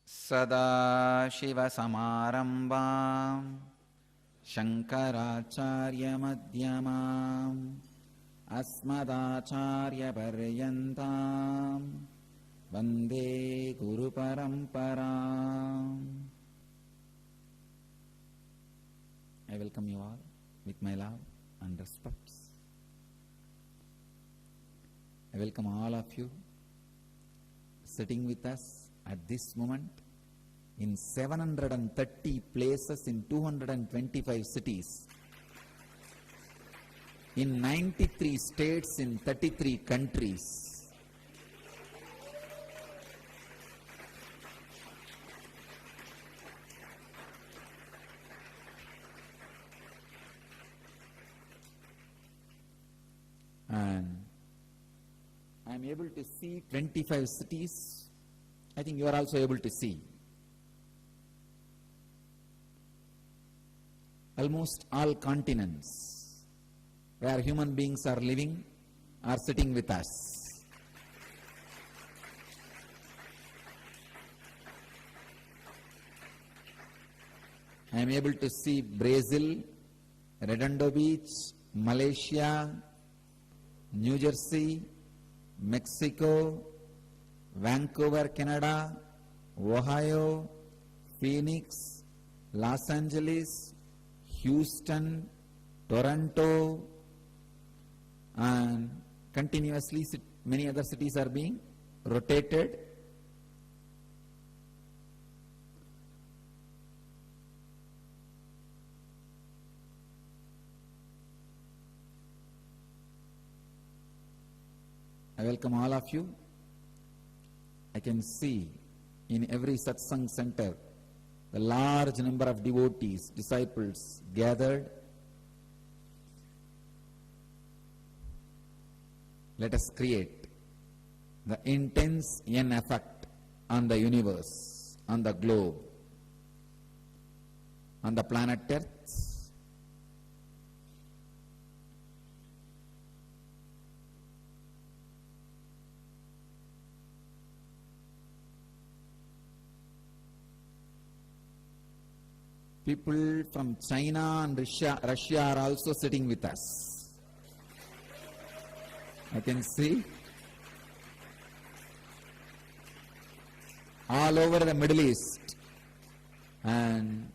सदाशिवसमारम्भाम् शङ्कराचार्यमध्यमाम् अस्मदाचार्यपर्यन्ताम् वन्दे गुरुपरम्पराम्. I welcome you all with my love and respects. I welcome all of you sitting with us at this moment in 730 places in 225 cities, in 93 states in 33 countries. And I am able to see 25 cities. I think you are also able to see. Almost all continents where human beings are living are sitting with us. I am able to see Brazil, Redondo Beach, Malaysia, New Jersey, Mexico, Vancouver, Canada, Ohio, Phoenix, Los Angeles, Houston, Toronto, and continuously many other cities are being rotated. I welcome all of you. I can see in every satsang center the large number of devotees, disciples gathered. Let us create the intense yen effect on the universe, on the globe, on the planet Earth. People from China and Russia are also sitting with us. I can see all over the Middle East, and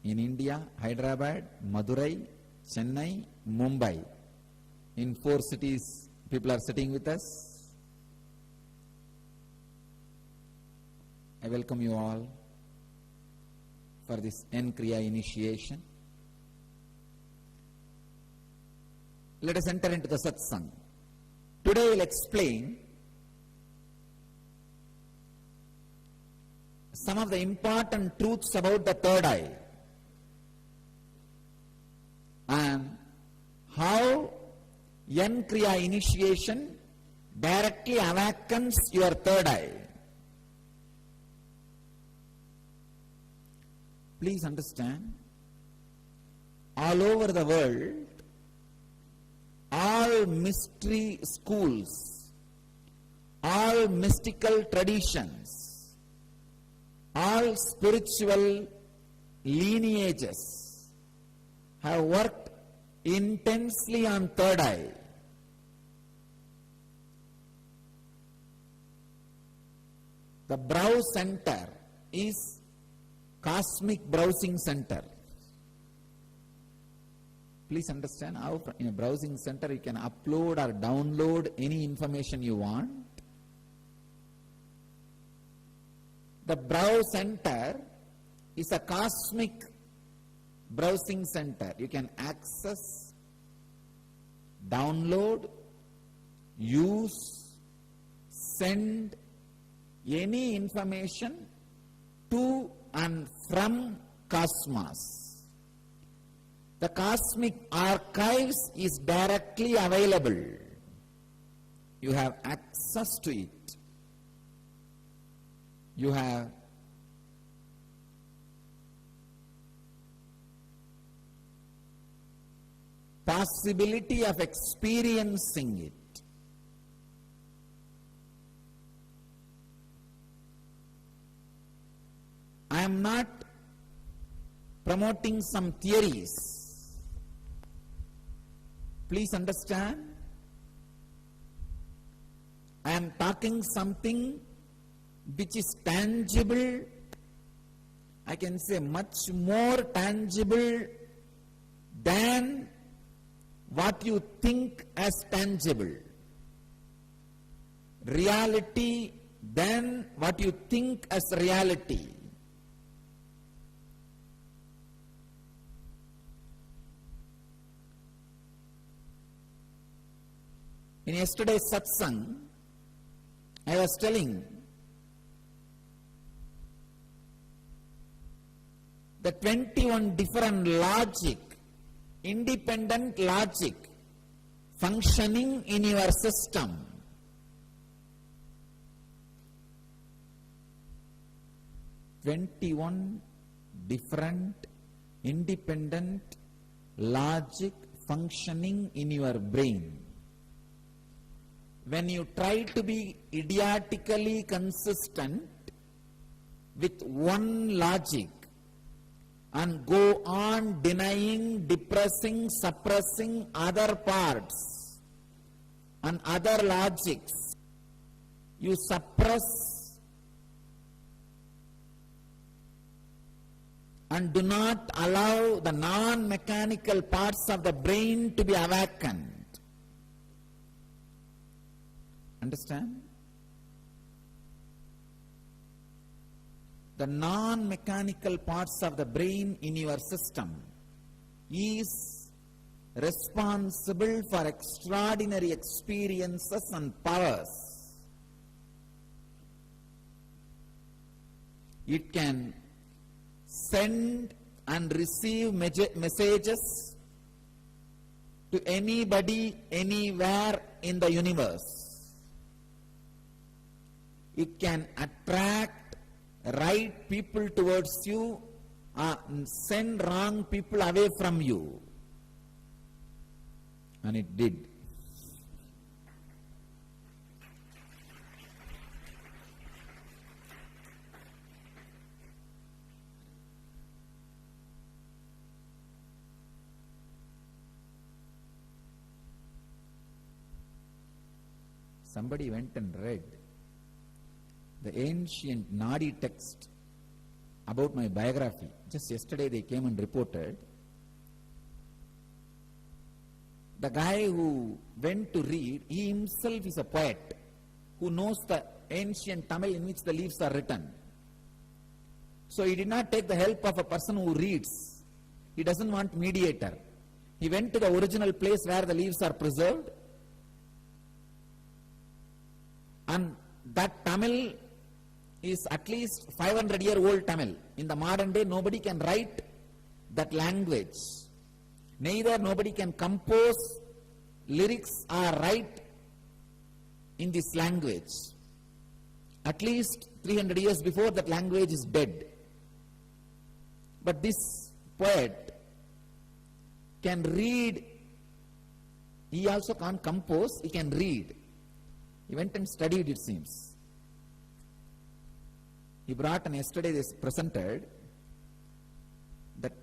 in India, Hyderabad, Madurai, Chennai, Mumbai. In 4 cities, people are sitting with us. I welcome you all for this N-Kriya initiation. Let us enter into the satsang. Today I will explain some of the important truths about the third eye, and how N-Kriya initiation directly awakens your third eye. Please understand, all over the world, all mystery schools, all mystical traditions, all spiritual lineages have worked intensely on third eye. The Brow Center is Cosmic Browsing Center. Please understand how in a browsing center you can upload or download any information you want. The Brow Center is a cosmic browsing center. You can access, download, use, send any information to and from cosmos. The cosmic archives is directly available. You have access to it. You have possibility of experiencing it. I am not promoting some theories. Please understand. I am talking something which is tangible. I can say much more tangible than what you think as tangible. Reality than what you think as reality. In yesterday's satsang, I was telling the 21 different logic, independent logic functioning in your system. Different independent logic functioning in your brain. When you try to be idiotically consistent with one logic and go on denying, depressing, suppressing other parts and other logics, you suppress and do not allow the non-mechanical parts of the brain to be awakened. Understand? The non-mechanical parts of the brain in your system is responsible for extraordinary experiences and powers. It can send and receive messages to anybody, anywhere in the universe. It can attract right people towards you and send wrong people away from you. And it did. Somebody went and read the ancient Nadi text about my biography. Just yesterday they came and reported. The guy who went to read, he himself is a poet who knows the ancient Tamil in which the leaves are written. So he did not take the help of a person who reads. He doesn't want mediator. He went to the original place where the leaves are preserved, and that Tamil is at least 500-year-old Tamil. In the modern day, nobody can write that language. Neither nobody can compose lyrics or write in this language. At least 300 years before, that language is dead. But this poet can read. He also can't compose, he can read. He went and studied, it seems. He brought, and yesterday they presented that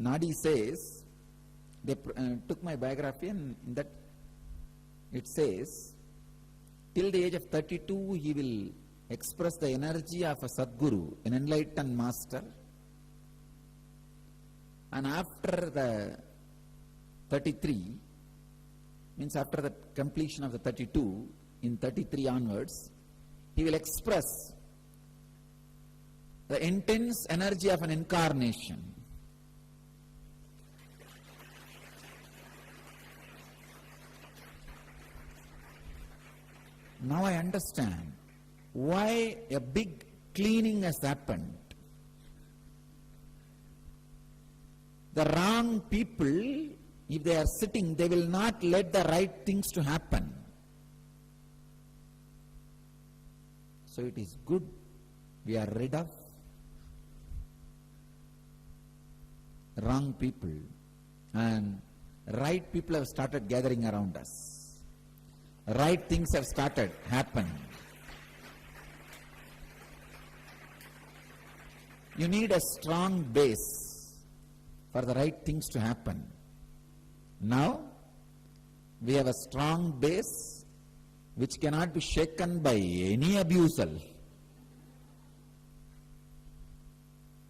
Nadi says, they took my biography, and in that it says, till the age of 32 he will express the energy of a Sadguru, an enlightened master, and after the 33, means after the completion of the 32, in 33 onwards, he will express the intense energy of an incarnation. Now I understand why a big cleaning has happened. The wrong people, if they are sitting, they will not let the right things to happen. So it is good we are rid of wrong people and right people have started gathering around us. Right things have started happening. You need a strong base for the right things to happen. Now, we have a strong base which cannot be shaken by any abusal.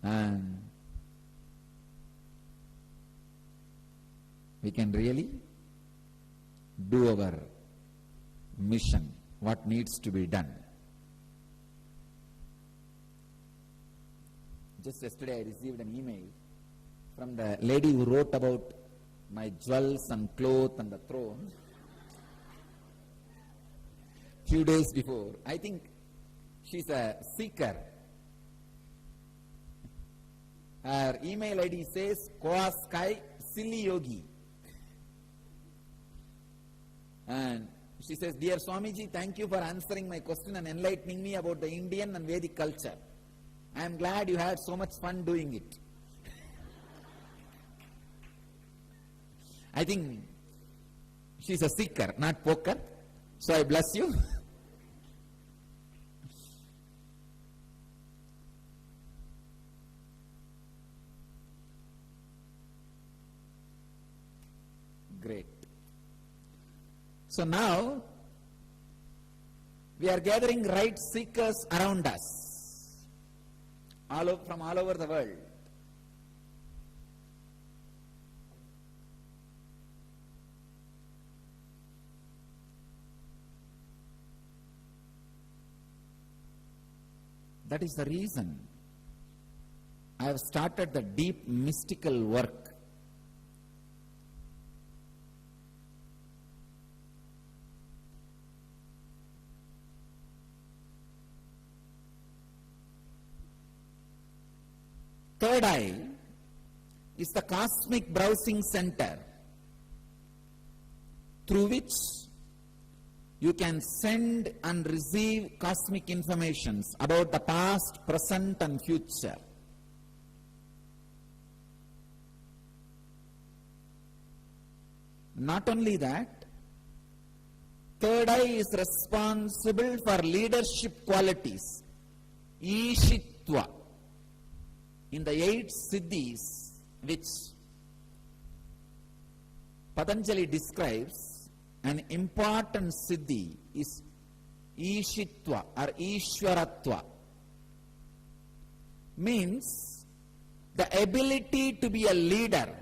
And we can really do our mission, what needs to be done. Just yesterday I received an email from the lady who wrote about my jewels and clothes and the throne. Few days before, I think she's a seeker. Her email ID says Koaskai Silly Yogi. And she says, Dear Swamiji, thank you for answering my question and enlightening me about the Indian and Vedic culture. I am glad you had so much fun doing it. I think she's a seeker, not poker. So I bless you. Great. So now, we are gathering right seekers around us, from all over the world. That is the reason I have started the deep mystical work. Third eye is the cosmic browsing center through which you can send and receive cosmic informations about the past, present and future. Not only that, third eye is responsible for leadership qualities, Ishitva, in the 8 siddhis which Patanjali describes. An important siddhi is Ishitva or Ishwaratva. Means the ability to be a leader,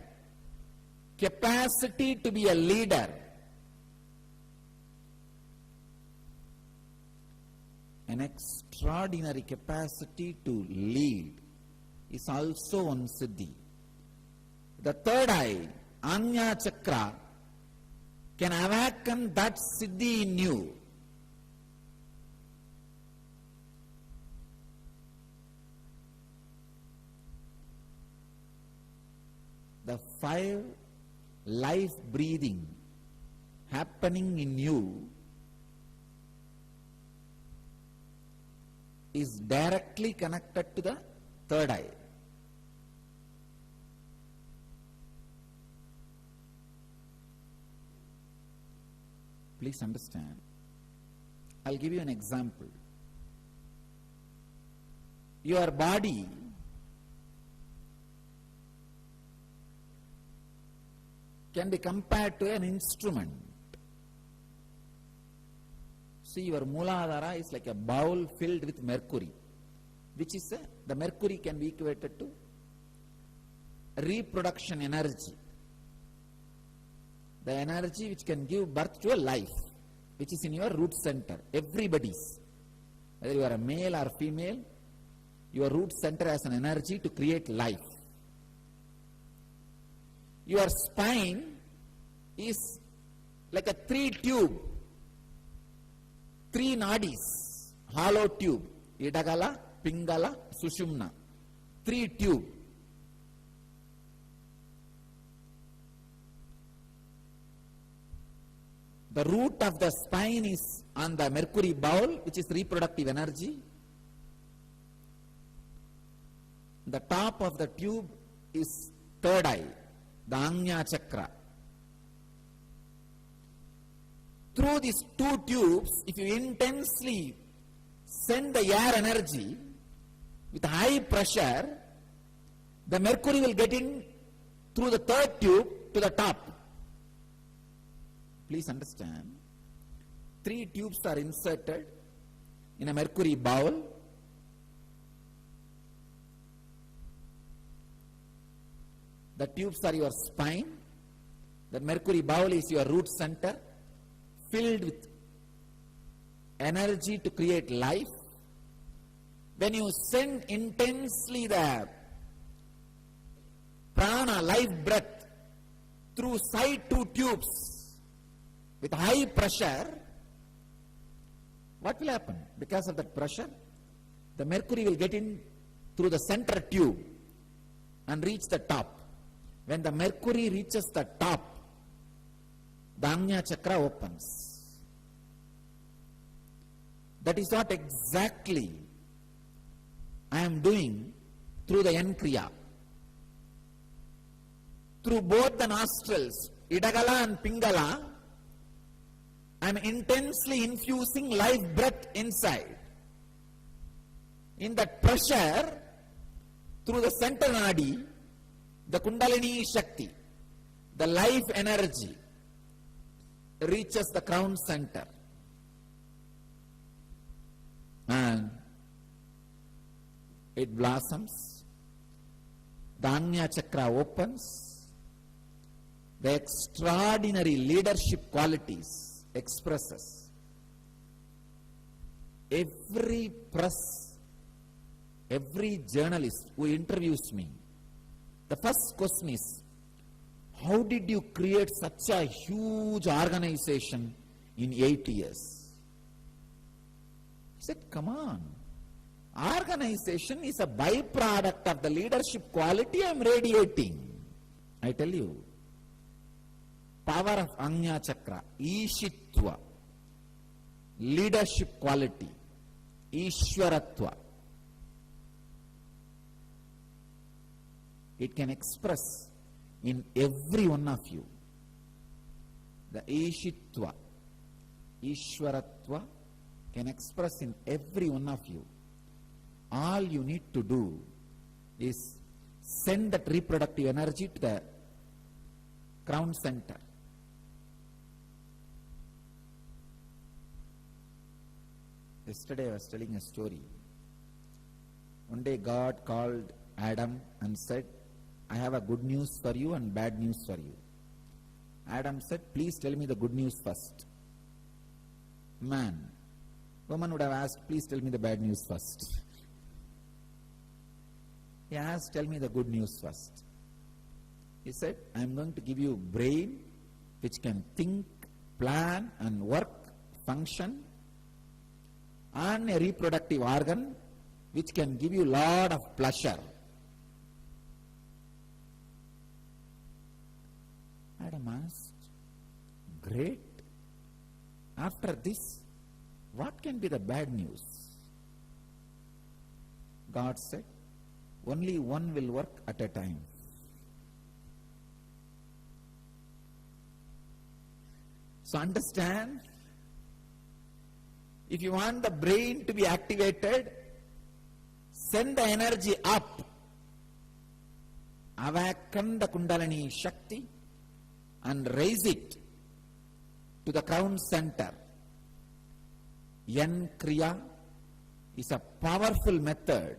capacity to be a leader. An extraordinary capacity to lead is also one siddhi. The third eye, Anya Chakra, can awaken that siddhi in you. The 5 life breathing happening in you is directly connected to the third eye. Please understand. I'll give you an example. Your body can be compared to an instrument. See, your Mooladhara is like a bowl filled with mercury, which is the mercury can be equated to reproduction energy. The energy which can give birth to a life, which is in your root center. Everybody's, whether you are a male or female, your root center has an energy to create life. Your spine is like a 3 tube, 3 nadis, hollow tube, Idagala, Pingala, Sushumna, 3 tube. The root of the spine is on the mercury bowl, which is reproductive energy. The top of the tube is third eye, the Anya Chakra, through these two tubes, if you intensely send the air energy with high pressure, the mercury will get in through the third tube to the top. Please understand, 3 tubes are inserted in a mercury bowl. The tubes are your spine. The mercury bowl is your root center, filled with energy to create life. When you send intensely the prana, life breath, through side 2 tubes with high pressure, what will happen? Because of that pressure, the mercury will get in through the center tube and reach the top. When the mercury reaches the top, the Ajna Chakra opens. That is what exactly I am doing through the N-Kriya. Through both the nostrils, Idagala and Pingala, I am intensely infusing life breath inside. In that pressure, through the center nadi, the Kundalini Shakti, the life energy, reaches the crown center. And it blossoms. The Ajna Chakra opens. The extraordinary leadership qualities expresses. Every press, every journalist who interviews me, the first question is, how did you create such a huge organization in 8 years? I said, come on. Organization is a byproduct of the leadership quality I am radiating. I tell you, power of Ajna Chakra, Ishitva, leadership quality, Ishwaratva. It can express in every one of you. The Ishitva, Ishwaratva can express in every one of you. All you need to do is send that reproductive energy to the crown center. Yesterday I was telling a story. One day God called Adam and said, I have a good news for you and bad news for you. Adam said, please tell me the good news first. Woman would have asked, please tell me the bad news first. He asked, tell me the good news first. He said, I am going to give you a brain which can think, plan and work, function, and a reproductive organ which can give you a lot of pleasure. Adam asked, great. After this, what can be the bad news? God said, only one will work at a time. So understand, if you want the brain to be activated, send the energy up. Awaken the Kundalini Shakti and raise it to the crown center. N-Kriya is a powerful method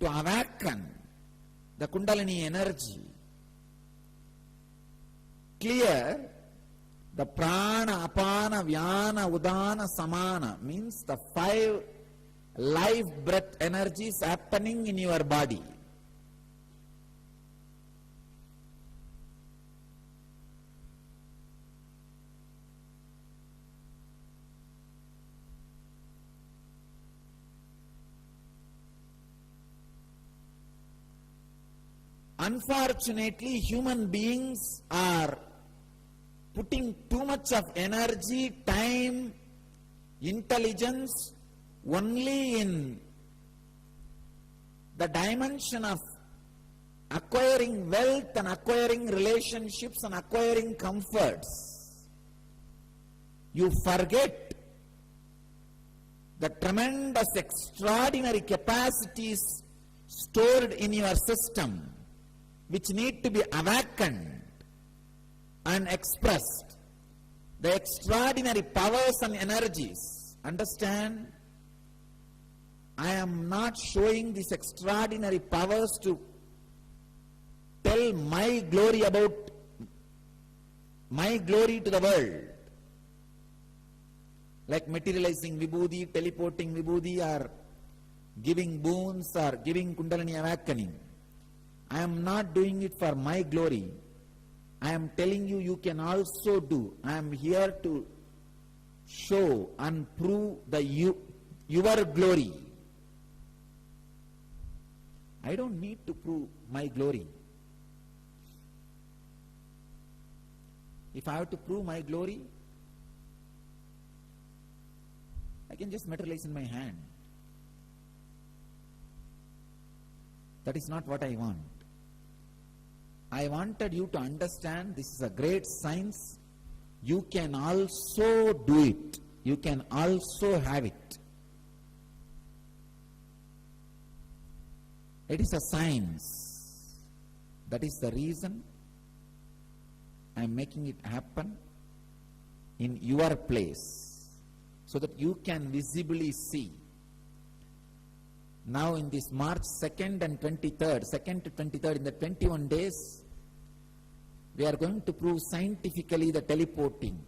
to awaken the Kundalini energy. Clear the prana, apana, vyana, udana, samana means the 5 life breath energies happening in your body. Unfortunately, human beings are putting too much of energy, time, intelligence only in the dimension of acquiring wealth and acquiring relationships and acquiring comforts. you forget the tremendous, extraordinary capacities stored in your system, which need to be awakened and expressed. The extraordinary powers and energies. Understand? I am not showing these extraordinary powers to tell my glory about my glory to the world. Like materializing vibhuti, teleporting vibhuti, or giving boons, or giving Kundalini awakening. I am not doing it for my glory. I am telling you, you can also do. I am here to show and prove your glory. I don't need to prove my glory. If I have to prove my glory, I can just materialize in my hand. That is not what I want. I wanted you to understand this is a great science. You can also do it. You can also have it. It is a science. That is the reason I am making it happen in your place, so that you can visibly see. Now in this March 2nd and 23rd, 2nd to 23rd, in the 21 days, we are going to prove scientifically the teleporting.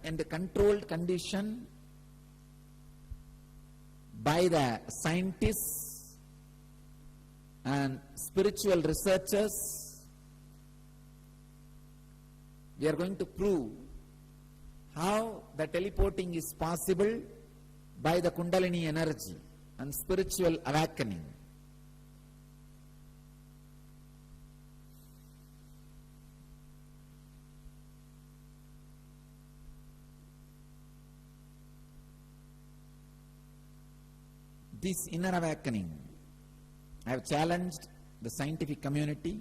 In the controlled condition by the scientists and spiritual researchers, we are going to prove how the teleporting is possible by the Kundalini energy and spiritual awakening. This inner awakening, I have challenged the scientific community.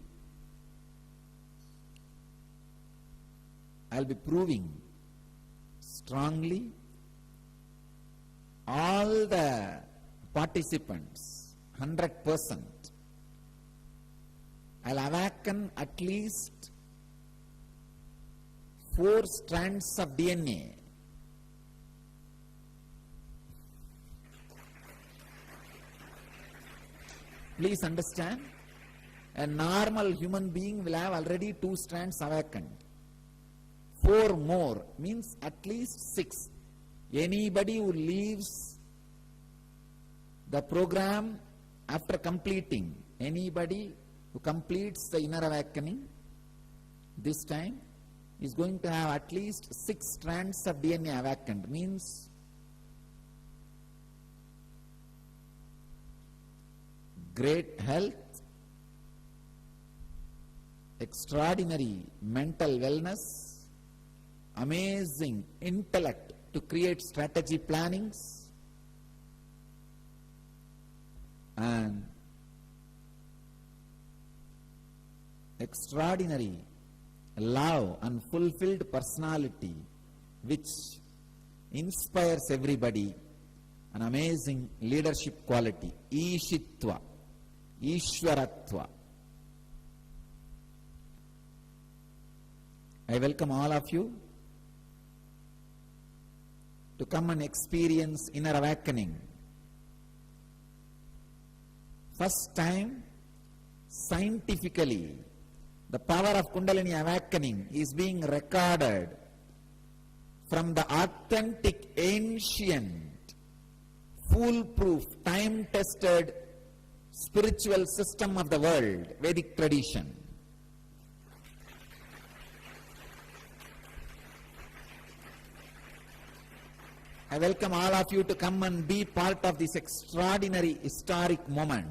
I will be proving strongly. All the participants, 100%, I'll awaken at least 4 strands of DNA. Please understand, a normal human being will have already 2 strands awakened. 4 more means at least 6. Anybody who leaves the program after completing, anybody who completes the inner awakening this time is going to have at least 6 strands of DNA awakened. Means great health, extraordinary mental wellness, amazing intellect to create strategy plannings, and extraordinary love and fulfilled personality which inspires everybody, an amazing leadership quality, Ishitva, Ishwaratva. I welcome all of you to come and experience inner awakening. First time, scientifically, the power of Kundalini awakening is being recorded from the authentic, ancient, foolproof, time-tested spiritual system of the world, Vedic tradition. I welcome all of you to come and be part of this extraordinary historic moment.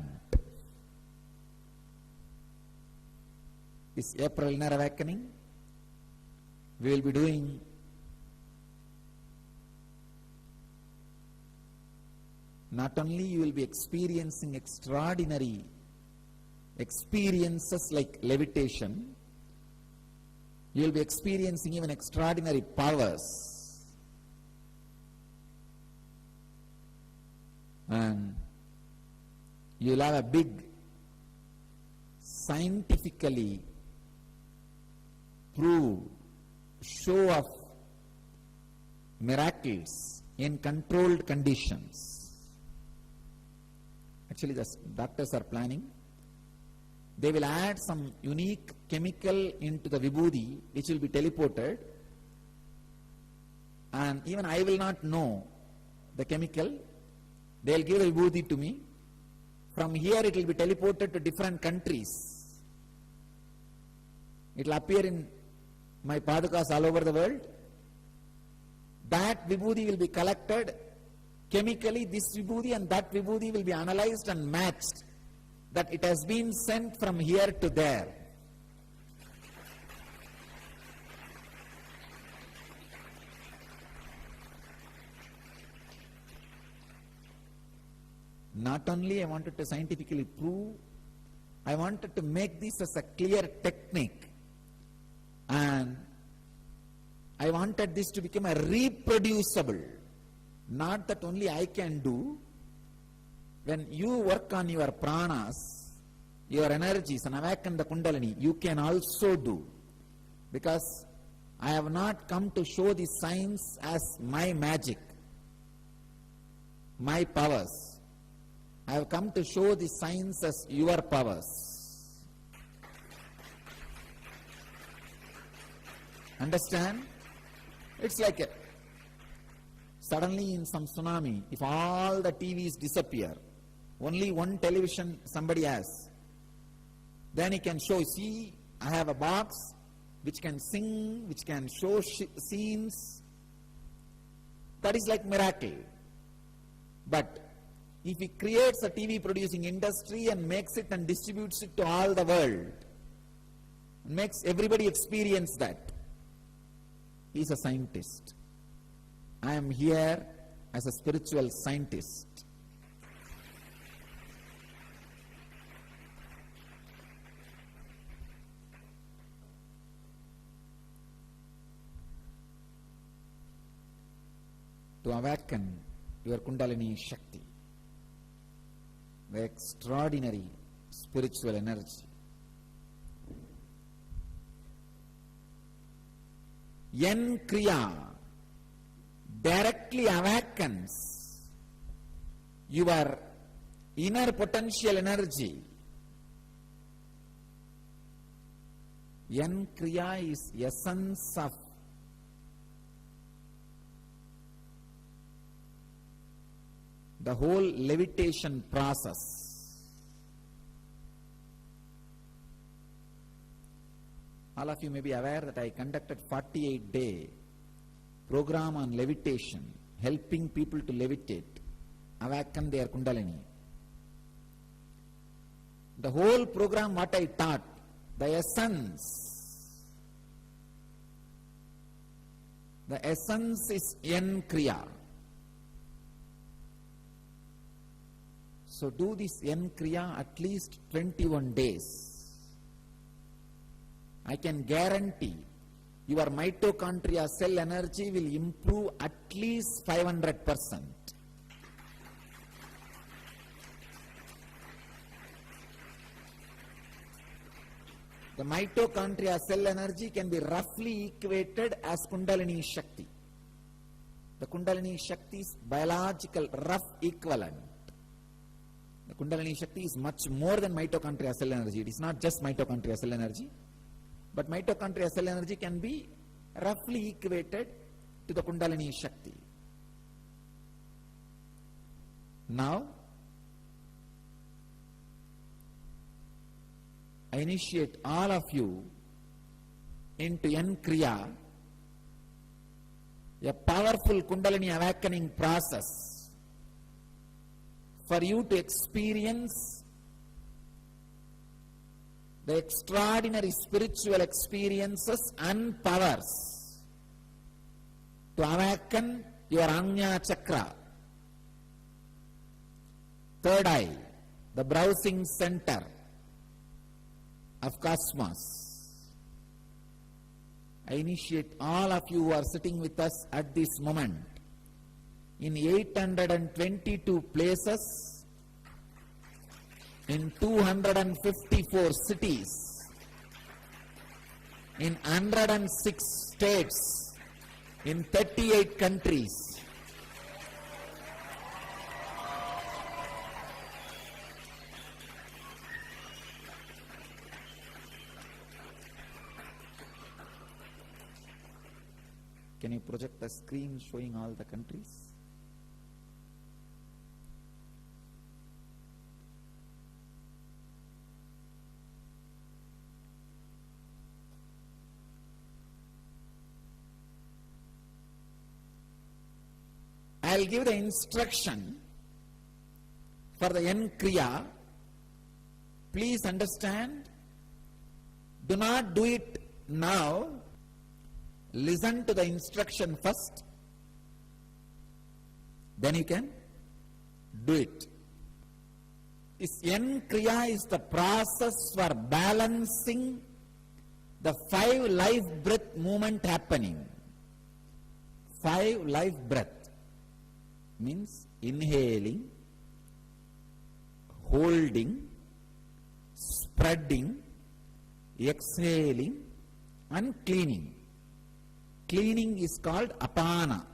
This April Inner Awakening, we will be doing not only you will be experiencing extraordinary experiences like levitation, You will be experiencing even extraordinary powers. And you will have a big, scientifically proved show of miracles in controlled conditions. Actually, the doctors are planning. They will add some unique chemical into the vibhuti, which will be teleported. And even I will not know the chemical. They will give the vibhuti to me. From here it will be teleported to different countries. It will appear in my padukas all over the world. That vibhuti will be collected chemically. This vibhuti and that vibhuti will be analyzed and matched, that it has been sent from here to there. Not only I wanted to scientifically prove, I wanted to make this as a clear technique, and I wanted this to become a reproducible, not that only I can do. When you work on your pranas, your energies, and awaken the kundalini, you can also do. Because I have not come to show the science as my magic, my powers. I have come to show the science as your powers. Understand? It's like suddenly in some tsunami, if all the TVs disappear, only one television somebody has, then he can show, see, I have a box which can sing, which can show scenes. That is like miracle. But if he creates a TV producing industry and makes it and distributes it to all the world, makes everybody experience that, he is a scientist. I am here as a spiritual scientist. To awaken your Kundalini Shakti, the extraordinary spiritual energy. Yen Kriya directly awakens your inner potential energy. Yen Kriya is essence of the whole levitation process. All of you may be aware that I conducted 48-day program on levitation, helping people to levitate, awaken their Kundalini. The whole program, what I taught, the essence is Yen Kriya. So do this Yen Kriya at least 21 days. I can guarantee your mitochondria cell energy will improve at least 500%. The mitochondria cell energy can be roughly equated as Kundalini Shakti. The Kundalini Shakti is biological rough equivalent. The Kundalini Shakti is much more than mitochondria cell energy. It is not just mitochondria cell energy, but mitochondria cell energy can be roughly equated to the Kundalini Shakti. Now, I initiate all of you into Yen Kriya, a powerful Kundalini awakening process for you to experience the extraordinary spiritual experiences and powers, to awaken your Ajna Chakra, third eye, the browsing center of cosmos. I initiate all of you who are sitting with us at this moment in 822 places, in 254 cities, in 106 states, in 38 countries. Can you project a screen showing all the countries? I'll give the instruction for the N Kriya. Please understand, do not do it now. Listen to the instruction first, then you can do it. This N Kriya is the process for balancing the 5 life breath movement happening. 5 life breath means inhaling, holding, spreading, exhaling and cleaning. Cleaning is called apana.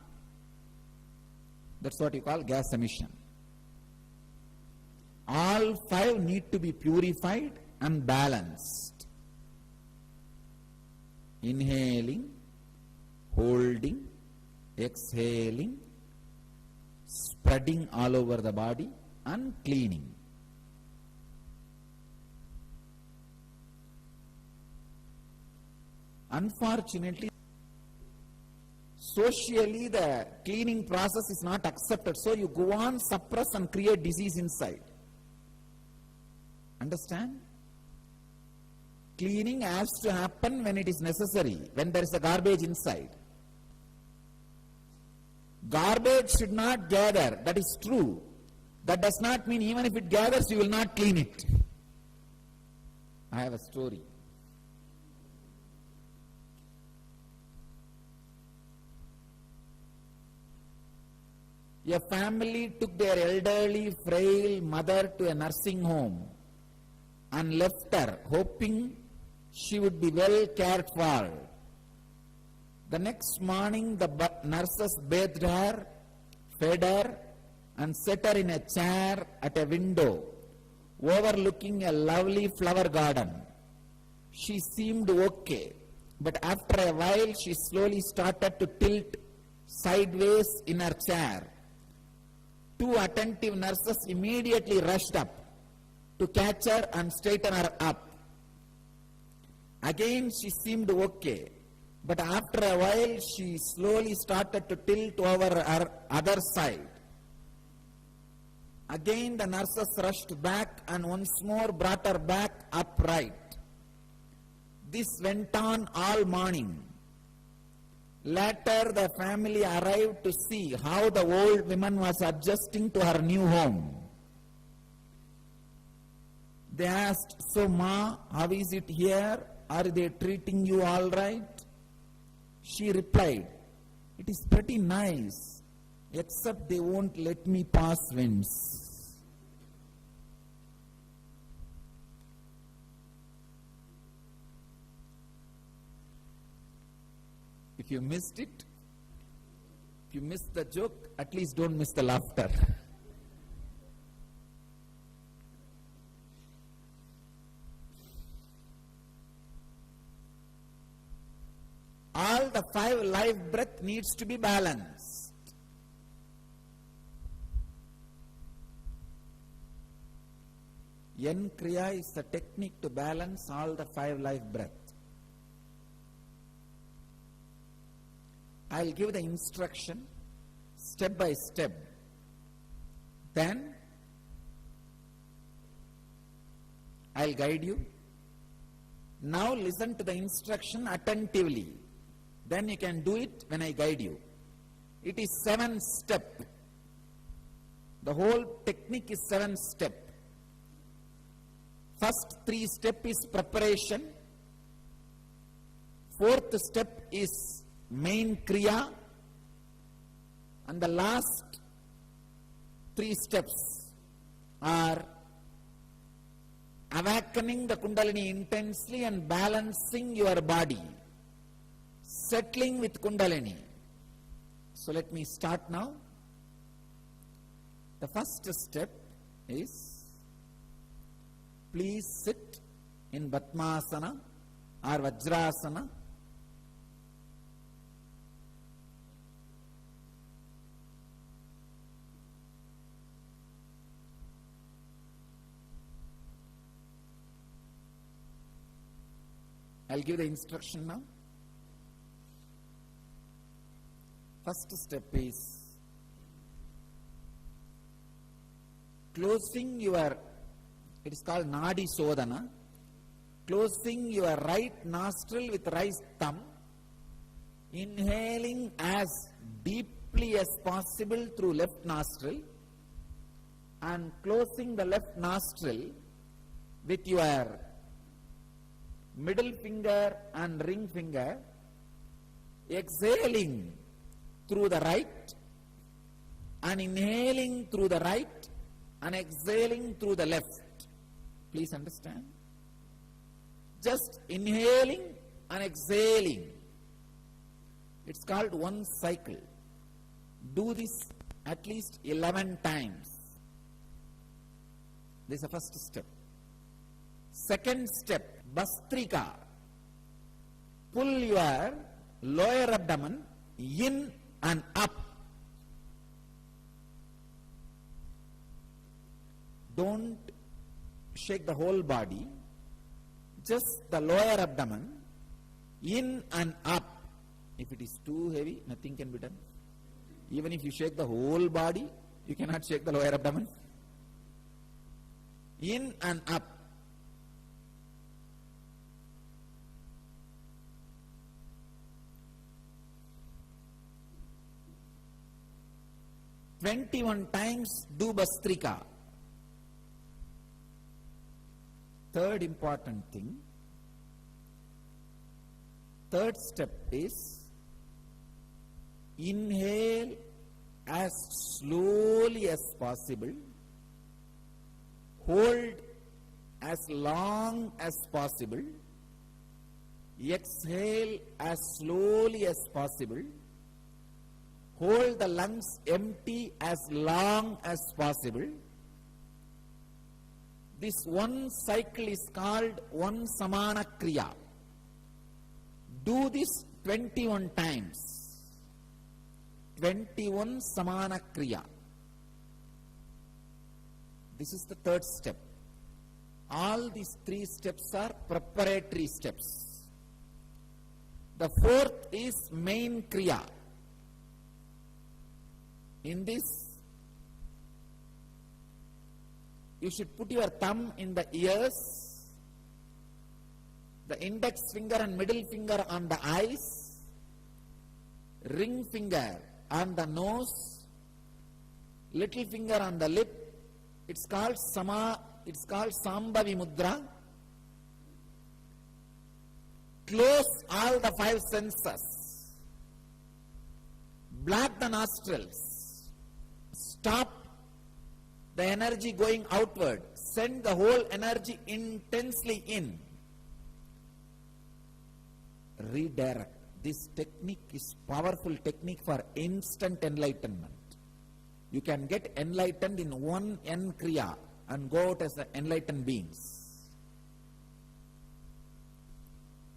That's what you call gas emission. All 5 need to be purified and balanced. Inhaling, holding, exhaling, spreading all over the body and cleaning. Unfortunately, socially the cleaning process is not accepted, so you go on suppress and create disease inside. Understand? Cleaning has to happen when it is necessary, when there is a garbage inside. Garbage should not gather, that is true. That does not mean even if it gathers, you will not clean it. I have a story. A family took their elderly, frail mother to a nursing home and left her, hoping she would be well cared for. The next morning, the nurses bathed her, fed her, and set her in a chair at a window overlooking a lovely flower garden. She seemed okay, but after a while, she slowly started to tilt sideways in her chair. 2 attentive nurses immediately rushed up to catch her and straighten her up. Again, she seemed okay, but after a while, she slowly started to tilt over her other side. Again, the nurses rushed back and once more brought her back upright. This went on all morning. Later, the family arrived to see how the old woman was adjusting to her new home. They asked, "So, Ma, how is it here? Are they treating you all right?" She replied, "It is pretty nice, except they won't let me pass winds." If you missed it, if you missed the joke, at least don't miss the laughter. All the 5 life breath needs to be balanced. N Kriya is the technique to balance all the 5 life breath. I'll give the instruction step by step. Then I'll guide you. Now listen to the instruction attentively. Then you can do it when I guide you. It is 7 step. The whole technique is 7 step. First 3 step is preparation. Fourth step is main Kriya, and the last 3 steps are awakening the Kundalini intensely and balancing your body, settling with Kundalini. So let me start now. The first step is, please sit in Padmasana or Vajrasana. I'll give the instruction now. First step is closing your, it is called Nadi Sodhana, closing your right nostril with right thumb, inhaling as deeply as possible through left nostril, and closing the left nostril with your middle finger and ring finger, exhaling through the right and inhaling through the right and exhaling through the left. Please understand. Just inhaling and exhaling. It's called one cycle. Do this at least 11 times. This is the first step. Second step, Bhastrika. Pull your lower abdomen in and up. Don't shake the whole body, just the lower abdomen, in and up. If it is too heavy, nothing can be done. Even if you shake the whole body, you cannot shake the lower abdomen. In and up. "21 times do Bhastrika." Third important thing, third step is inhale as slowly as possible, hold as long as possible, exhale as slowly as possible, hold the lungs empty as long as possible. This one cycle is called one Samana Kriya. Do this 21 times. 21 Samana Kriya. This is the third step. All these 3 steps are preparatory steps. The fourth is main Kriya. In this, you should put your thumb in the ears, the index finger and middle finger on the eyes, ring finger on the nose, little finger on the lip. It's called Sambhavi Mudra. Close all the 5 senses. Block the nostrils. Stop the energy going outward. Send the whole energy intensely in. Redirect. This technique is powerful technique for instant enlightenment. You can get enlightened in one N Kriya and go out as enlightened beings.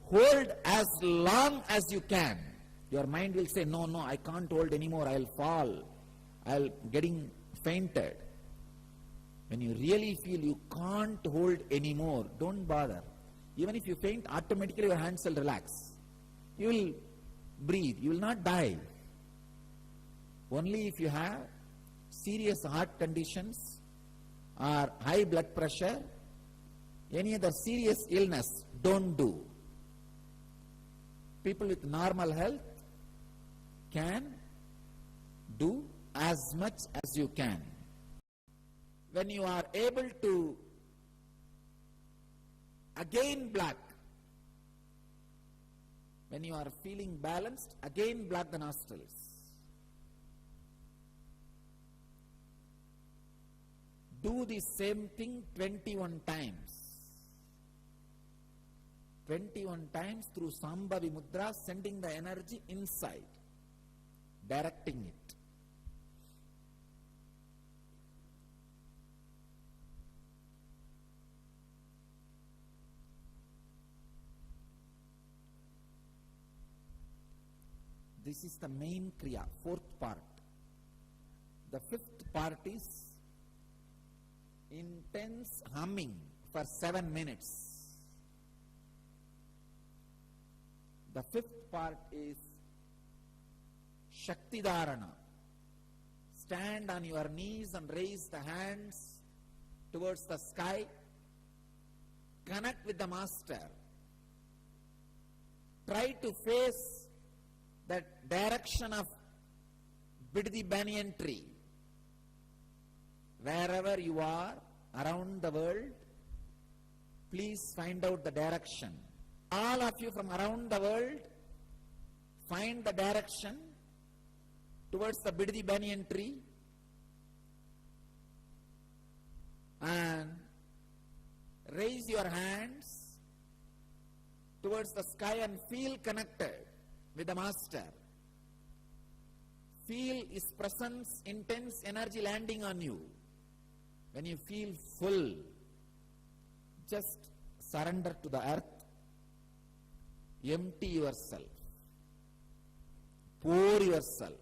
Hold as long as you can. Your mind will say, no, I can't hold anymore, I'll fall, I'll getting fainted. When you really feel you can't hold anymore, don't bother. Even if you faint, automatically your hands will relax. You will breathe, you will not die. Only if you have serious heart conditions or high blood pressure, any other serious illness, don't do. People with normal health can do as much as you can. When you are able to again block, When you are feeling balanced, again block the nostrils. Do the same thing 21 times. 21 times through Sambhavi Mudra, sending the energy inside, directing it. This is the main Kriya, fourth part. The fifth part is intense humming for 7 minutes. The fifth part is Shakti Dharana. Stand on your knees and raise the hands towards the sky. Connect with the Master. Try to face that direction of Biddi Banyan tree. Wherever you are around the world, please find out the direction. All of you from around the world, find the direction towards the Biddi Banyan tree and raise your hands towards the sky and feel connected with the Master. Feel His presence, intense energy landing on you. When you feel full, just surrender to the earth. Empty yourself. Pour yourself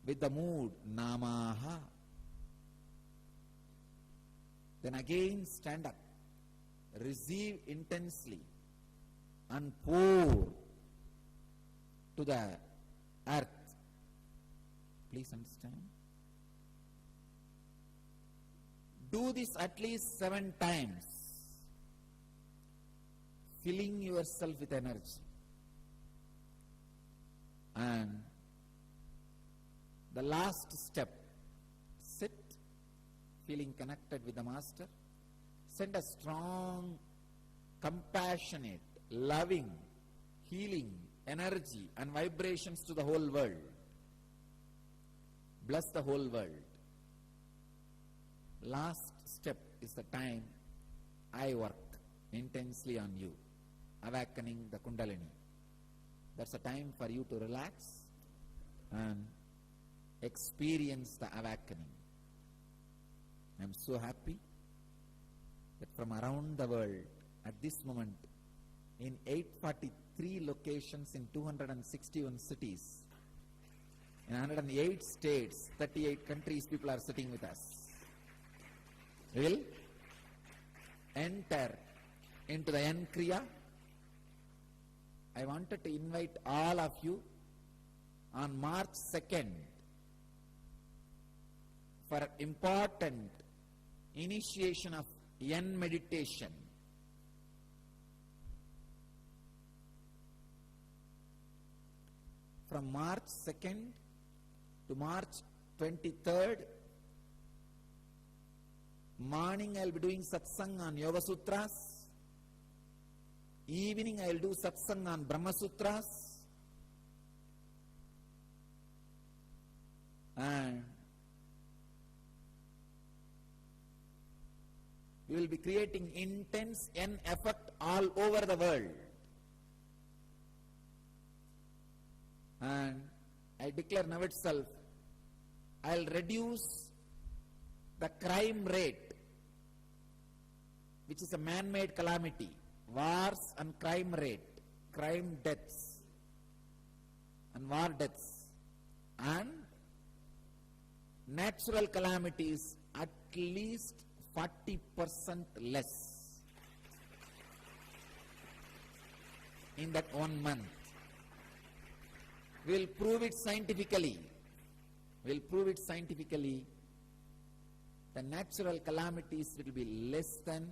with the mood Namaha. Then again stand up. Receive intensely and pour to the earth. Please understand. Do this at least 7 times, filling yourself with energy. And the last step, sit, feeling connected with the Master. Send a strong, compassionate, loving, healing energy and vibrations to the whole world. Bless the whole world. Last step is the time I work intensely on you, awakening the Kundalini. That's a time for you to relax and experience the awakening. I'm so happy that from around the world at this moment, in 843 locations in 261 cities, in 108 states, 38 countries, people are sitting with us. We will enter into the N Kriya. I wanted to invite all of you on March 2nd for important initiation of N meditation. From March 2nd to March 23rd, morning I will be doing satsang on Yoga Sutras. Evening I will do satsang on Brahma Sutras. And we will be creating intense N effect all over the world. And I declare now itself, I will reduce the crime rate, which is a man-made calamity, wars and crime rate, crime deaths and war deaths, and natural calamities at least 40% less in that 1 month. We will prove it scientifically. We will prove it scientifically. The natural calamities will be less than,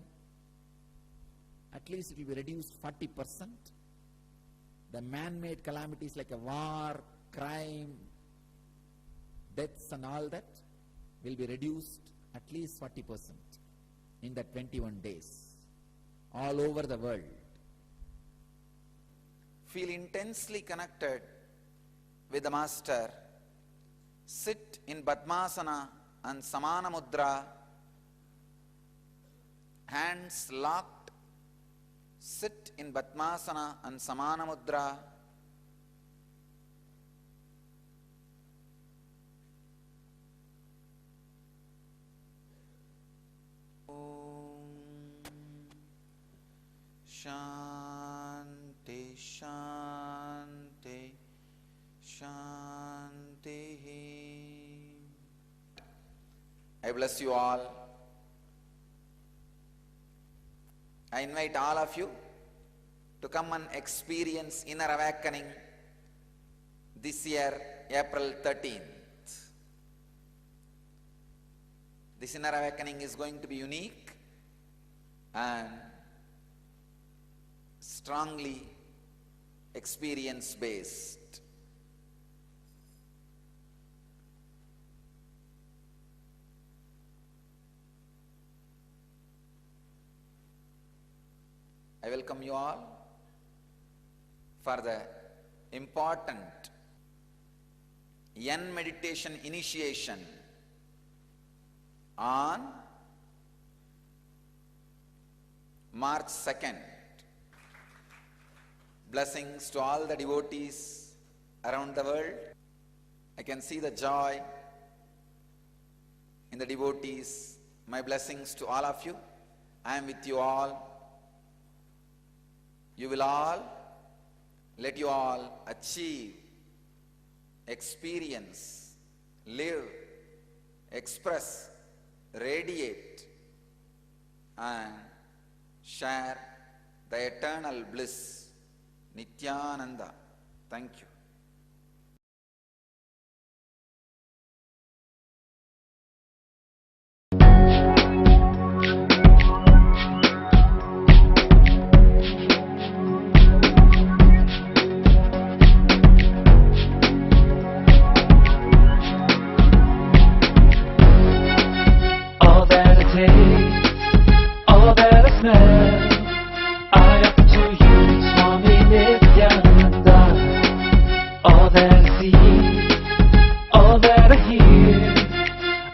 at least it will be reduced 40%. The man-made calamities like a war, crime, deaths and all that will be reduced at least 40% in the 21 days all over the world. feel intensely connected with the Master, sit in Padmasana and Samana Mudra, hands locked, sit in Padmasana and Samana Mudra. Shanti, Shanti, Shanti. I bless you all. I invite all of you to come and experience inner awakening this year, April 13th. This inner awakening is going to be unique and strongly experience-based. I welcome you all for the important Yen meditation initiation on March 2nd. Blessings to all the devotees around the world. I can see the joy in the devotees. My blessings to all of you. I am with you all. You will all, let you all achieve, experience, live, express, radiate, and share the eternal bliss. Nityananda. Thank you. All that I taste, all that I smell, I offer to you, Swami Nityananda. All that I see, all that I hear,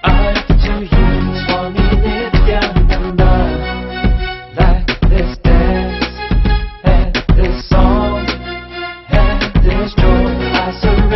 I offer to you, Swami Nityananda. Like this dance, and this song, and this joy, I surrender.